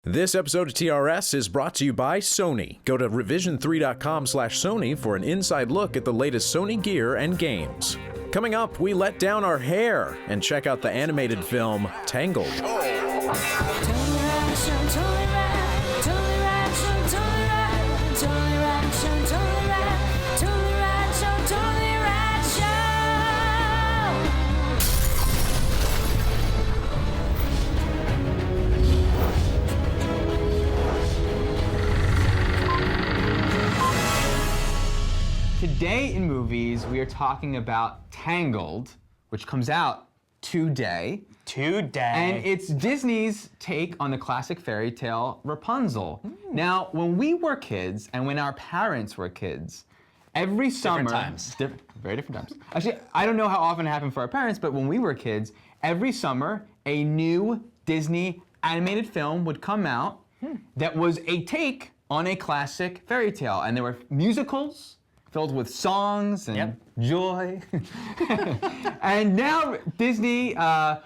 This episode of TRS is brought to you by Sony. Go to revision3.com/Sony for an inside look at the latest Sony gear and games. Coming up, we let down our hair and check out the animated film Tangled. Today in movies, we are talking about Tangled, which comes out today. And it's Disney's take on the classic fairy tale Rapunzel. Now, when we were kids and when our parents were kids, every summer... Very different times. Actually, I don't know how often it happened for our parents, but when we were kids, every summer, a new Disney animated film would come out that was a take on a classic fairy tale. And there were musicals filled with songs and joy. And now Disney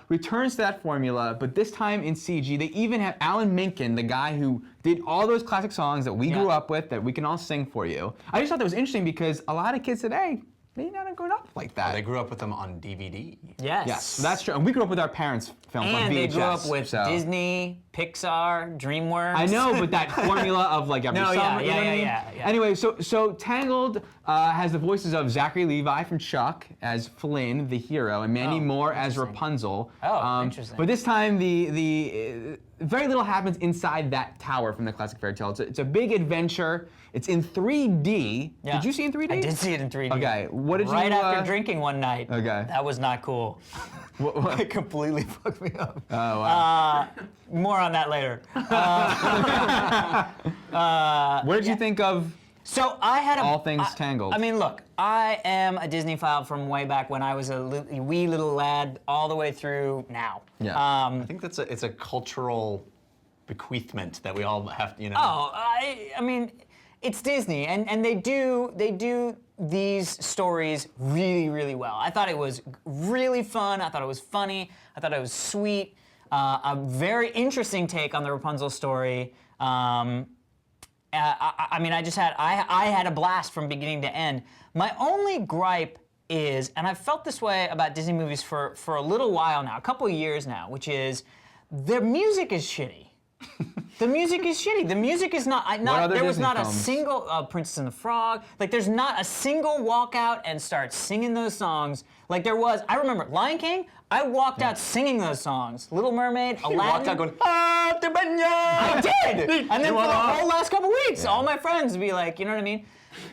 returns to that formula, but this time in CG. They even have Alan Menken, the guy who did all those classic songs that we grew up with, that we can all sing for you. I just thought that was interesting because a lot of kids today, they not grown up like that. They grew up with them on DVD. Yes, that's true. And we grew up with our parents' films on VHS. And they grew up with Disney, Pixar, DreamWorks. I know, but that formula of like every summer, you know what I mean? Yeah. Anyway, so Tangled has the voices of Zachary Levi from Chuck as Flynn, the hero, and Mandy Moore as Rapunzel. Interesting. But this time, the very little happens inside that tower from the classic fairy tale. It's a big adventure. It's in 3D. Yeah. Did you see it in 3D? I did see it in 3D. Okay, what did you... Right after drinking one night. Okay. That was not cool. It completely fucked me up. Oh, wow. More on that later. What did you think of So I had all things Tangled? I mean, look, I am a Disney file from way back when I was a wee little lad, all the way through now. Yeah. I think it's a cultural bequeathment that we all have to, I mean, it's Disney, and they do these stories really, really well. I thought it was really fun. I thought it was funny. I thought it was sweet. A very interesting take on the Rapunzel story. I mean, I had a blast from beginning to end. My only gripe is, and I've felt this way about Disney movies for a little while now, a couple of years now, which is their music is shitty. The music is shitty. The music is not. There was not a single Princess and the Frog. Like, there's not a single walk out and start singing those songs. Like there was. I remember Lion King. I walked out singing those songs. Little Mermaid, Aladdin. You walked out going, ah, I did. And then for the whole last couple weeks, all my friends would be like, you know what I mean?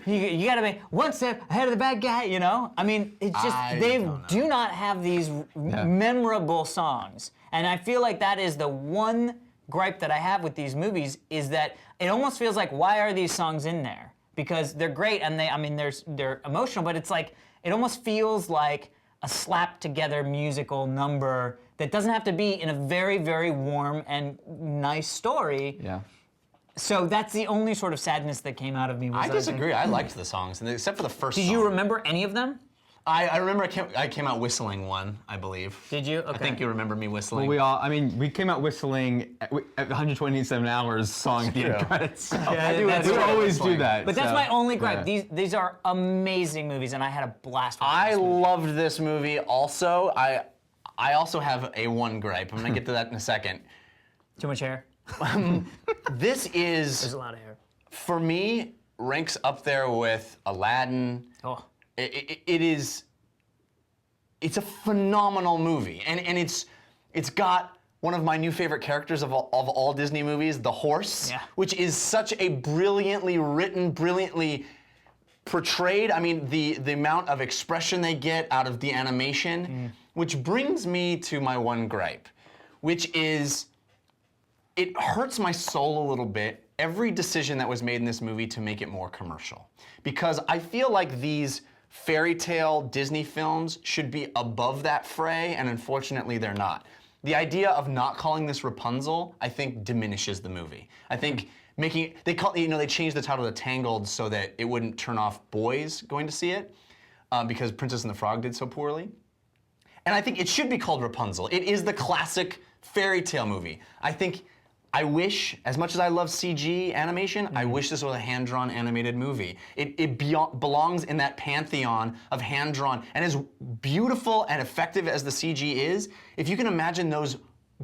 You gotta be one step ahead of the bad guy, you know? I mean, it's just, they do not have these memorable songs. And I feel like that is the one gripe that I have with these movies, is that it almost feels like, why are these songs in there? Because they're great and they're emotional, but it's like, it almost feels like a slapped together musical number that doesn't have to be in a very, very warm and nice story. Yeah. So that's the only sort of sadness that came out of me. I disagree. I liked the songs, except for the first song. Did you remember any of them? I remember I came out whistling one, I believe. Did you? Okay. I think you remember me whistling. Well, we came out whistling at 127 hours song at the end credits. We always do that. But that's my only gripe. These are amazing movies, and I had a blast with them. I loved this movie also. I also have a one gripe. I'm gonna get to that in a second. Too much hair? This is... There's a lot of hair. For me, ranks up there with Aladdin. Oh. It's a phenomenal movie, and it's got one of my new favorite characters of all Disney movies, the horse, which is such a brilliantly written, brilliantly portrayed. I mean, the amount of expression they get out of the animation, which brings me to my one gripe, which is it hurts my soul a little bit, every decision that was made in this movie to make it more commercial. Because I feel like these fairy tale Disney films should be above that fray, and unfortunately they're not. The idea of not calling this Rapunzel, I think, diminishes the movie. I think they changed the title to Tangled so that it wouldn't turn off boys going to see it, because Princess and the Frog did so poorly. And I think it should be called Rapunzel. It is the classic fairy tale movie. I wish, as much as I love CG animation, I wish this was a hand-drawn animated movie. It belongs in that pantheon of hand-drawn. And as beautiful and effective as the CG is, if you can imagine those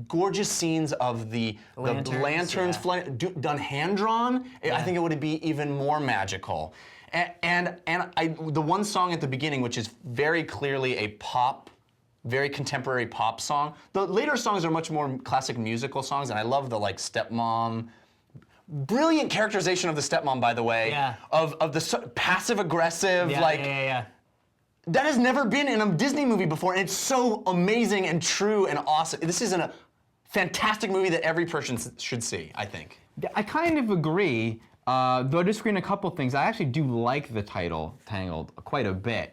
gorgeous scenes of the lanterns done hand-drawn, I think it would be even more magical. And the one song at the beginning, which is very clearly a very contemporary pop song. The later songs are much more classic musical songs, and I love the stepmom. Brilliant characterization of the stepmom, by the way. Yeah. Of the passive-aggressive, That has never been in a Disney movie before, and it's so amazing and true and awesome. This is a fantastic movie that every person should see, I think. I kind of agree, though I disagree on a couple things. I actually do like the title, Tangled, quite a bit.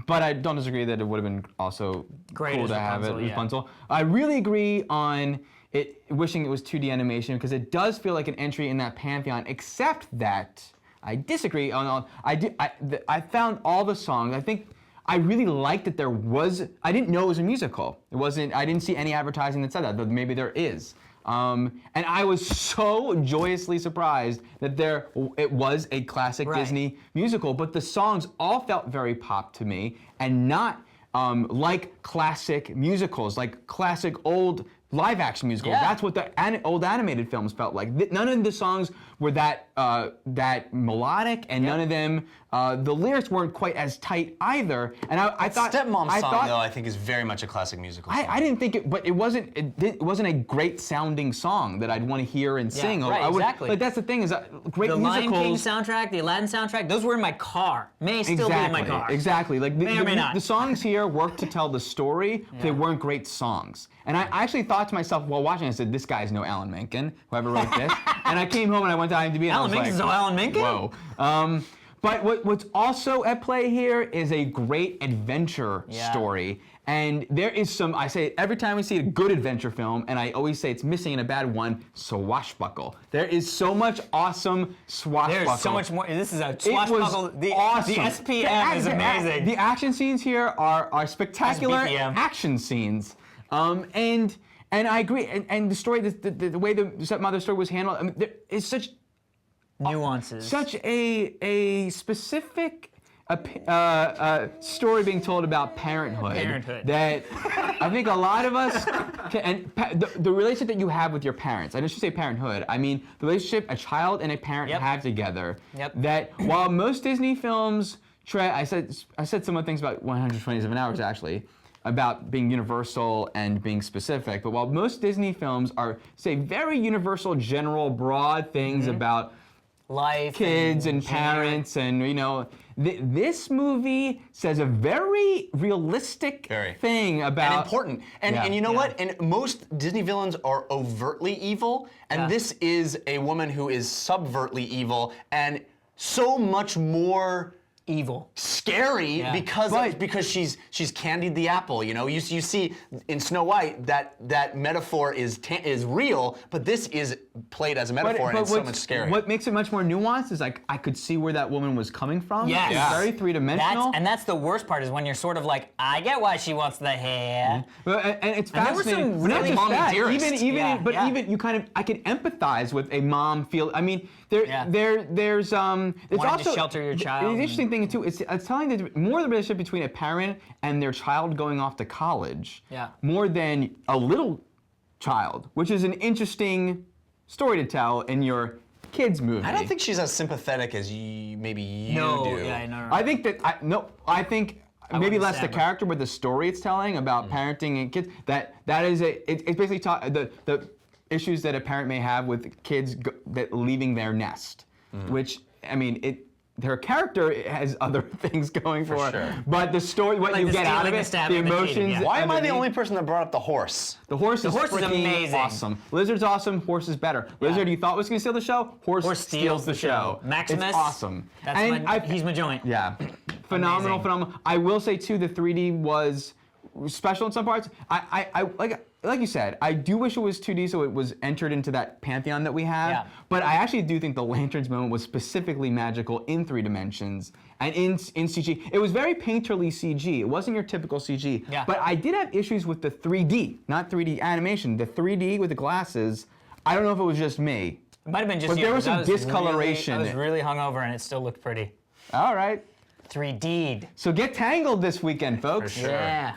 But I don't disagree that it would have been also Great cool as to have it, Rapunzel, Rapunzel. I really agree on it, wishing it was 2D animation, because it does feel like an entry in that pantheon, except that I disagree on I found all the songs. I think I really liked that there was, I didn't know it was a musical. I didn't see any advertising that said that, but maybe there is. And I was so joyously surprised that it was a classic Disney musical, but the songs all felt very pop to me, and not like classic musicals, like classic old live-action musicals. Yeah. That's what the old animated films felt like. None of the songs were that melodic, and none of them, the lyrics weren't quite as tight either. And I thought Stepmom song, though, I think is very much a classic musical song. I didn't think it, but it wasn't a great sounding song that I'd want to hear and sing. Exactly. Like that's the thing is great The musicals. Lion King soundtrack, the Aladdin soundtrack, those were in my car. May still be in my car. Exactly. Like May or may not. the songs here worked to tell the story. But they weren't great songs. And I actually thought to myself while watching, I said, "This guy's no Alan Menken, whoever wrote this." And I came home and I went to IMDb and Alan I was Menken's like, no Alan Menken? "Whoa." But what's also at play here is a great adventure story. And there is some, I say every time we see a good adventure film, and I always say it's missing in a bad one, swashbuckle. There is so much awesome swashbuckle. There's so much more. This is a swashbuckle. The awesome. SPM is amazing. The action scenes here are spectacular BPM. action scenes. And I agree. And the story, the way the stepmother story was handled, I mean, there is such nuances. Such a specific story being told about parenthood. That I think a lot of us the relationship that you have with your parents. I should say parenthood. I mean the relationship a child and a parent have together. That while most Disney films I said some of the things about 127 Hours actually, about being universal and being specific. But while most Disney films are say very universal, general, broad things about life, kids and parents, and this movie says a very realistic thing about and important. And you know what? And most Disney villains are overtly evil, and this is a woman who is subvertly evil, and so much more evil, scary because she's candied the apple. You see in Snow White that metaphor is real, but this is played as a metaphor, and it's so much scarier. What makes it much more nuanced is like I could see where that woman was coming from. Yes. It's very three-dimensional. And that's the worst part is when you're sort of like, I get why she wants the hair. And it's fascinating. And there were some really mommy dearest. Even you kind of I could empathize with a mom feel. I mean, there's it's wanting also to shelter your child. The interesting thing too, it's telling more the relationship between a parent and their child going off to college. More than a little child, which is an interesting story to tell in your kids movie. I don't think she's as sympathetic as maybe you do. No. I think that I think maybe less the character, but the story it's telling about parenting and kids. That is it's basically the issues that a parent may have with kids that leaving their nest, which I mean her character has other things going for her, sure. But the story, what Like you the get out of stealing, it, the stabbing, the the emotions. cheating, Why am I the only person that brought up the horse? The horse is horse is freaking amazing. awesome. Lizard's awesome. Horse is better. Lizard, you thought was going to steal the show. Horse steals the show. Maximus. It's awesome. He's my joint. Yeah, phenomenal. I will say too, the 3D was special in some parts. I like you said, I do wish it was 2D so it was entered into that pantheon that we have. Yeah. But I actually do think the lanterns moment was specifically magical in 3 dimensions and in CG. It was very painterly CG. It wasn't your typical CG. Yeah. But I did have issues with the 3D, not 3D animation. The 3D with the glasses. I don't know if it was just me. It might have been just But you, there was 'cause some discoloration. I was really hungover and it still looked pretty. All right. 3D'd. So get Tangled this weekend, folks. For sure. Yeah.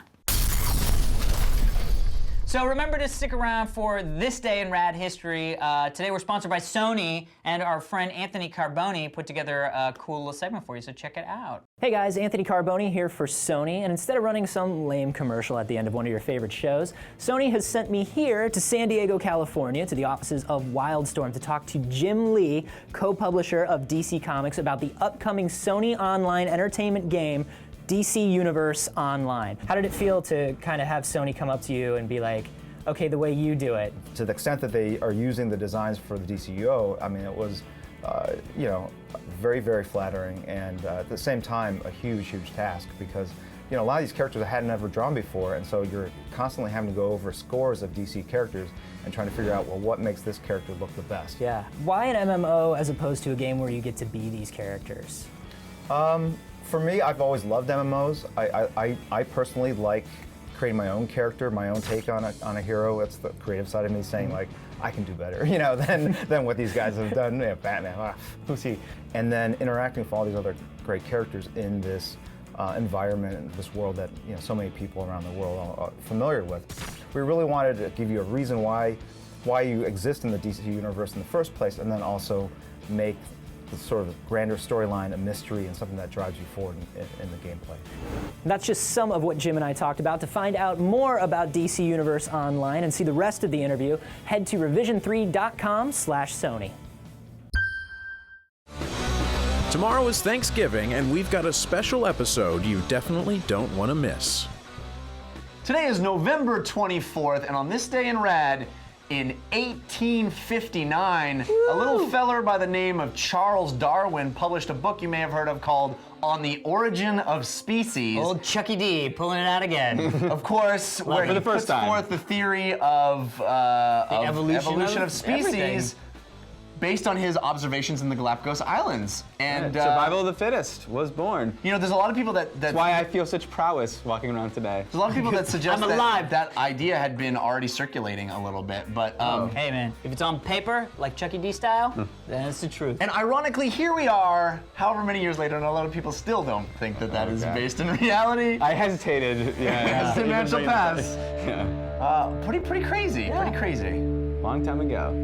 So remember to stick around for This Day in Rad History. Today we're sponsored by Sony, and our friend Anthony Carboni put together a cool little segment for you, so check it out. Hey guys, Anthony Carboni here for Sony, and instead of running some lame commercial at the end of one of your favorite shows, Sony has sent me here to San Diego, California, to the offices of Wildstorm to talk to Jim Lee, co-publisher of DC Comics, about the upcoming Sony online entertainment game, DC Universe Online. How did it feel to kind of have Sony come up to you and be like, okay, the way you do it? To the extent that they are using the designs for the DCUO, I mean, it was, you know, very, very flattering, and at the same time, a huge, huge task, because, you know, a lot of these characters I hadn't ever drawn before, and so you're constantly having to go over scores of DC characters and trying to figure out, well, what makes this character look the best. Yeah. Why an MMO as opposed to a game where you get to be these characters? For me, I've always loved MMOs. I personally like creating my own character, my own take on a hero. It's the creative side of me saying, like, I can do better, you know, than what these guys have done. You know, Batman, who's he? And then interacting with all these other great characters in this environment and this world that, you know, so many people around the world are familiar with. We really wanted to give you a reason why you exist in the DC universe in the first place, and then also make the sort of grander storyline a mystery and something that drives you forward in the gameplay. That's just some of what Jim and I talked about. To find out more about DC Universe Online and see the rest of the interview, head to revision3.com/Sony. Tomorrow is Thanksgiving, and we've got a special episode you definitely don't want to miss. Today is November 24th, and on this day in Rad, in 1859, a little feller by the name of Charles Darwin published a book you may have heard of called On the Origin of Species. Old Chucky D pulling it out again. Of course, where for he the first puts time. forth the theory of evolution of species everything. based on his observations in the Galapagos Islands. And Survival of the fittest was born. you know, there's a lot of people that That's why I feel such prowess walking around today. there's a lot of people that suggest I'm alive. that idea had been already circulating a little bit, but Hey man, if it's on paper, like Chucky D style, then it's the truth. and ironically, here we are, however many years later, and a lot of people still don't think that that is Okay. based in reality. I hesitated. Yeah. It's a natural pass. Yeah. Pretty crazy. Pretty crazy. Long time ago.